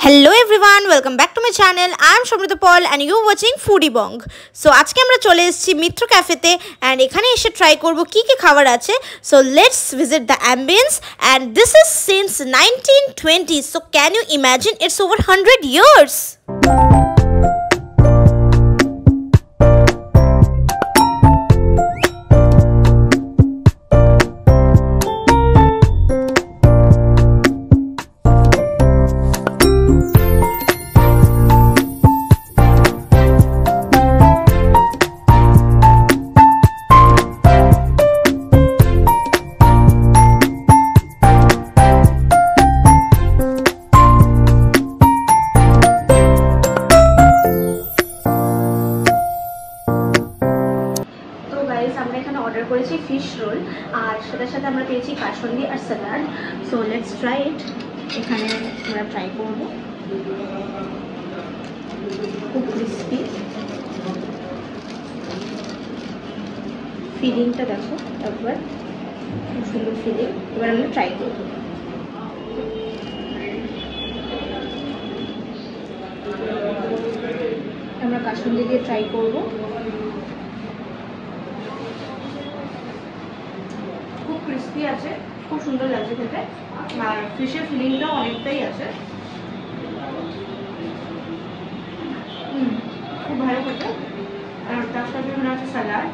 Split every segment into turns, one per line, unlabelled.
Hello everyone, welcome back to my channel. I am Samrita Paul and you are watching Foodie Bong. So আজকে আমরা চলে এসেছি মিত্র ক্যাফেতে and এখানে এসে ট্রাই করব কি কি খাবার আছে. So let's visit the ambience and this is since 1920. So can you imagine, it's over 100 years. আমরা এখানে অর্ডার করেছি ফিশ রোল আর সাথে সাথে আমরা পেয়েছি কাসুন্দি আর salad. So let's try it. এখানে আমরা ট্রাই করব। খুব ক্রিস্পি, ফিলিংটা দেখো একবার, খুব সুন্দর ফিলিং। এবার আমরা ট্রাই করব। আমরা কাসুন্দি দিয়ে ট্রাই করব। খুব ক্রিস্পি আছে, খুব সুন্দর লাগছে খেতে আর ফিশের ফিলিংটাও অনেকটাই আছে। খুব ভালো খেতে। আর তার সাথে মনে আছে স্যালাড।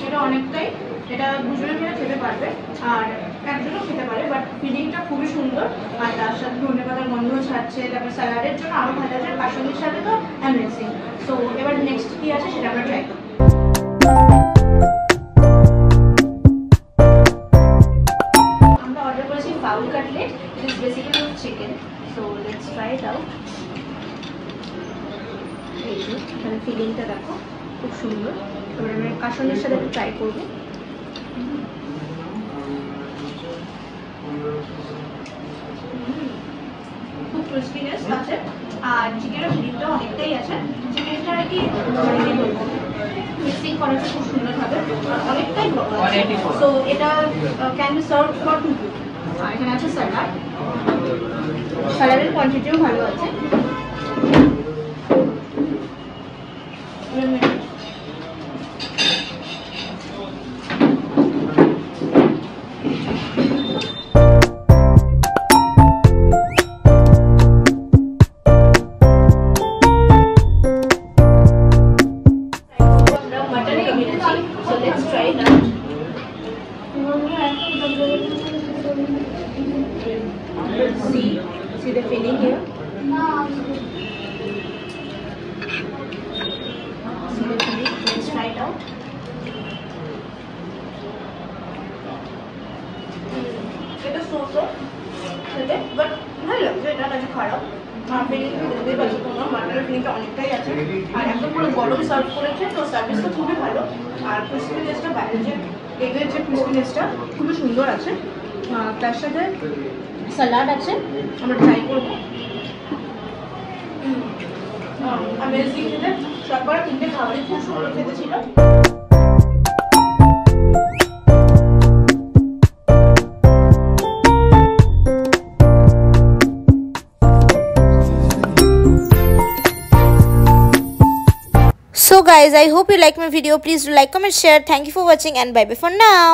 এটা অনেকটাই, এটা দুজনে মিলে খেতে পারবে আর একজনও খেতে পারে, বাট ফিলিংটা খুবই সুন্দর। আর তার সাথে ধনেপাতার গন্ধ ছাড়ছে, তারপর স্যালাডের জন্য আরও ভালো আছে, কাসুন্দির সাথে তো অ্যামেজিং। সো এবার নেক্সট কি আছে সেটা আমরা ট্রাই করব। আমরা অর্ডার করেছি foul cutlet. It is basically chicken. So let's try it out. এই যে এখানে ফিলিংটা দেখো খুব সুন্দর। এবার আমরা কাসুন্দির সাথে একটু ট্রাই করবো। খুব ক্রিস্পিনেস আছে আর চিকেনের ফিলিংটাও অনেকটাই আছে। চিকেনটা আর কি মিক্সিং করা আছে খুব সুন্দরভাবে আর অনেকটাই বড় আছে। সো এটা can be serve for 2 people. আর এখানে আছে স্যালাড। স্যালাডের কোয়ান্টিটিও ভালো আছে। So let's try it out. See the filling here. See the filling. Let's try it out. এটা so খেতে, বাট ভালো লাগছে। এটা কাছে খারাপ আর ফিলিং দেখতে পাচ্ছ তোমরা, মাটনের ফিলিংটা অনেকটাই আছে আর একদম পুরো গরম সার্ভ করেছে। তো সার্ভিসটা খুবই ভালো আর ক্রিস্পিনেসটা, বাইরের যে এগের যে ক্রিস্পিনেসটা খুবই সুন্দর আছে। তার সাথে স্যালাড আছে, আমরা ট্রাই করবো। অ্যামেজিং খেতে। সববার 3টে খাবারই খুব সুন্দর খেতে ছিল।
So guys, I hope you like my video. Please do like, comment, share. Thank you for watching and bye bye for now.